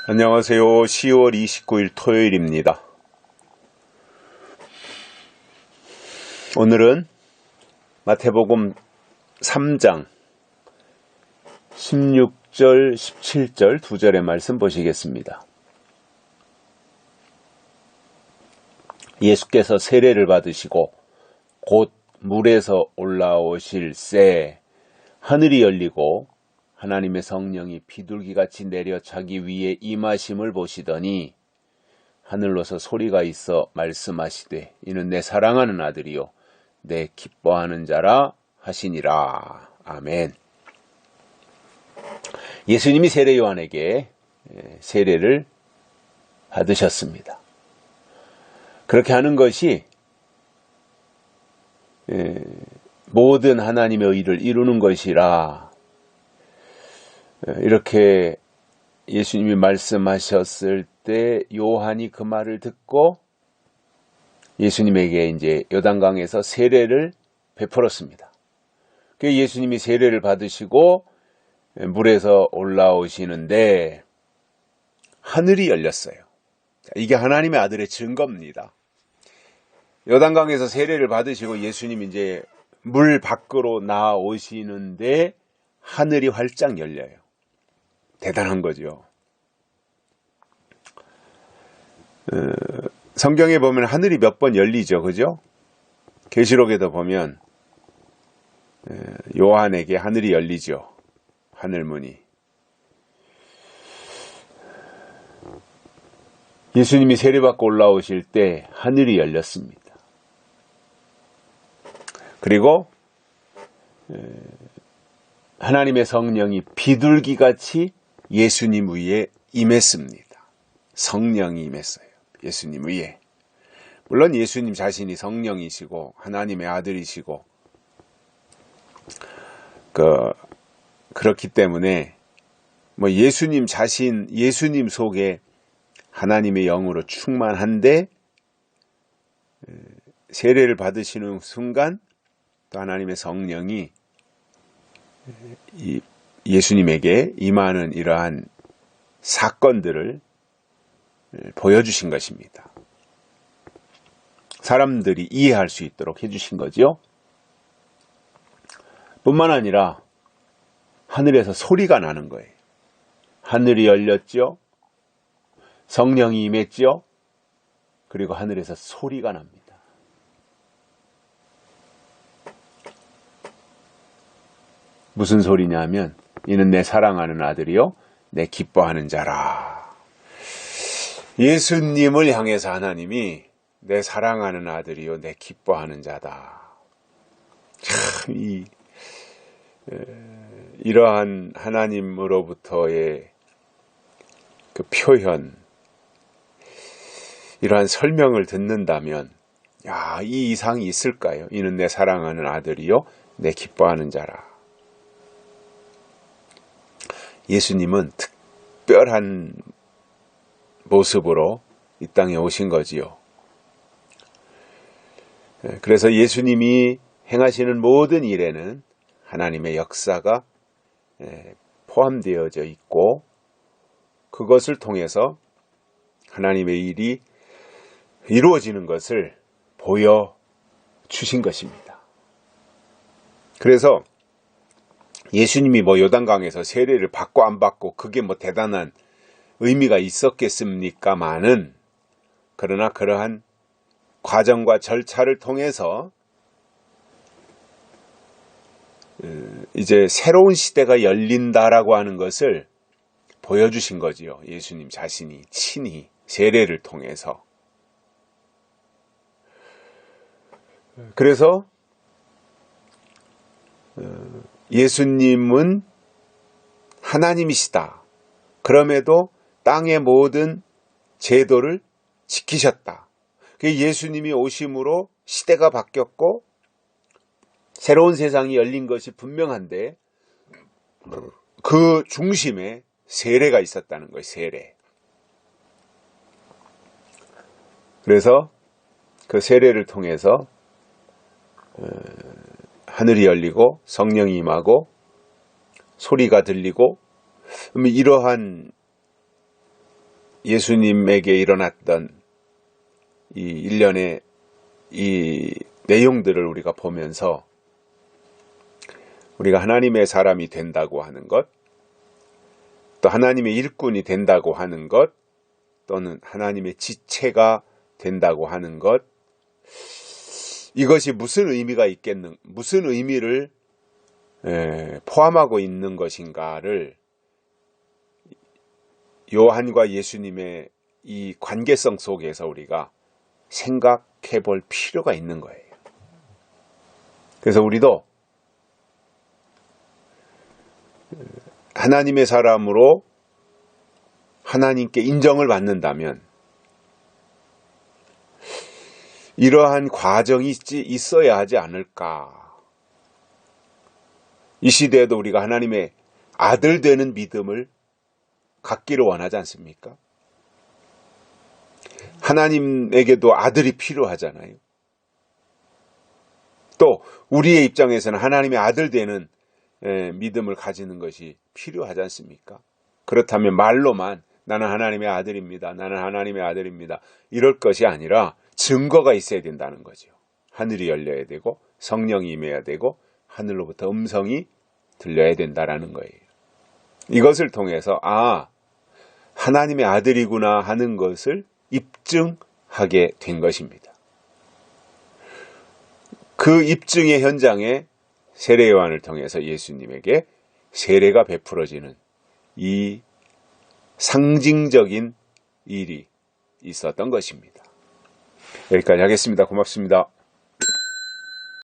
안녕하세요. 10월 29일 토요일입니다. 오늘은 마태복음 3장 16절, 17절 두 절의 말씀 보시겠습니다. 예수께서 세례를 받으시고 곧 물에서 올라오실새 하늘이 열리고 하나님의 성령이 비둘기같이 내려 자기 위에 임하심을 보시더니 하늘로서 소리가 있어 말씀하시되 이는 내 사랑하는 아들이요 내 기뻐하는 자라 하시니라. 아멘. 예수님이 세례 요한에게 세례를 받으셨습니다. 그렇게 하는 것이 모든 하나님의 의를 이루는 것이라 이렇게 예수님이 말씀하셨을 때 요한이 그 말을 듣고 예수님에게 이제 요단강에서 세례를 베풀었습니다. 예수님이 세례를 받으시고 물에서 올라오시는데 하늘이 열렸어요. 이게 하나님의 아들의 증거입니다. 요단강에서 세례를 받으시고 예수님이 이제 물 밖으로 나오시는데 하늘이 활짝 열려요. 대단한 거죠. 성경에 보면 하늘이 몇 번 열리죠. 그죠? 계시록에도 보면 요한에게 하늘이 열리죠. 하늘문이. 예수님이 세례받고 올라오실 때 하늘이 열렸습니다. 그리고 하나님의 성령이 비둘기같이 예수님 위에 임했습니다. 성령이 임했어요. 예수님 위에. 물론 예수님 자신이 성령이시고 하나님의 아들이시고 그렇기 때문에 예수님 자신, 예수님 속에 하나님의 영으로 충만한데 세례를 받으시는 순간 또 하나님의 성령이 예수님에게 임하는 이러한 사건들을 보여주신 것입니다. 사람들이 이해할 수 있도록 해주신 거죠. 뿐만 아니라 하늘에서 소리가 나는 거예요. 하늘이 열렸죠. 성령이 임했죠. 그리고 하늘에서 소리가 납니다. 무슨 소리냐면 이는 내 사랑하는 아들이요 내 기뻐하는 자라. 예수님을 향해서 하나님이 내 사랑하는 아들이요 내 기뻐하는 자다. 참 이러한 하나님으로부터의 그 표현, 이러한 설명을 듣는다면 이 이상이 있을까요? 이는 내 사랑하는 아들이요 내 기뻐하는 자라. 예수님은 특별한 모습으로 이 땅에 오신 거지요. 그래서 예수님이 행하시는 모든 일에는 하나님의 역사가 포함되어져 있고 그것을 통해서 하나님의 일이 이루어지는 것을 보여주신 것입니다. 그래서 예수님이 요단강에서 세례를 받고 안 받고 그게 대단한 의미가 있었겠습니까마는 그러나 그러한 과정과 절차를 통해서 이제 새로운 시대가 열린다라고 하는 것을 보여주신 거지요. 예수님 자신이 친히 세례를 통해서. 그래서 예수님은 하나님이시다. 그럼에도 땅의 모든 제도를 지키셨다. 예수님이 오심으로 시대가 바뀌었고 새로운 세상이 열린 것이 분명한데 그 중심에 세례가 있었다는 거예요. 세례. 그래서 그 세례를 통해서 하늘이 열리고 성령이 임하고 소리가 들리고 이러한 예수님에게 일어났던 이 일련의 이 내용들을 우리가 보면서 우리가 하나님의 사람이 된다고 하는 것, 또 하나님의 일꾼이 된다고 하는 것, 또는 하나님의 지체가 된다고 하는 것, 이것이 무슨 의미가 있겠는, 무슨 의미를 포함하고 있는 것인가를 요한과 예수님의 이 관계성 속에서 우리가 생각해 볼 필요가 있는 거예요. 그래서 우리도 하나님의 사람으로 하나님께 인정을 받는다면 이러한 과정이 있어야 하지 않을까. 이 시대에도 우리가 하나님의 아들 되는 믿음을 갖기를 원하지 않습니까? 하나님에게도 아들이 필요하잖아요. 또 우리의 입장에서는 하나님의 아들 되는 믿음을 가지는 것이 필요하지 않습니까? 그렇다면 말로만 나는 하나님의 아들입니다. 나는 하나님의 아들입니다. 이럴 것이 아니라 증거가 있어야 된다는 거죠. 하늘이 열려야 되고 성령이 임해야 되고 하늘로부터 음성이 들려야 된다라는 거예요. 이것을 통해서 하나님의 아들이구나 하는 것을 입증하게 된 것입니다. 그 입증의 현장에 세례 요한을 통해서 예수님에게 세례가 베풀어지는 이 상징적인 일이 있었던 것입니다. 여기까지 하겠습니다. 고맙습니다.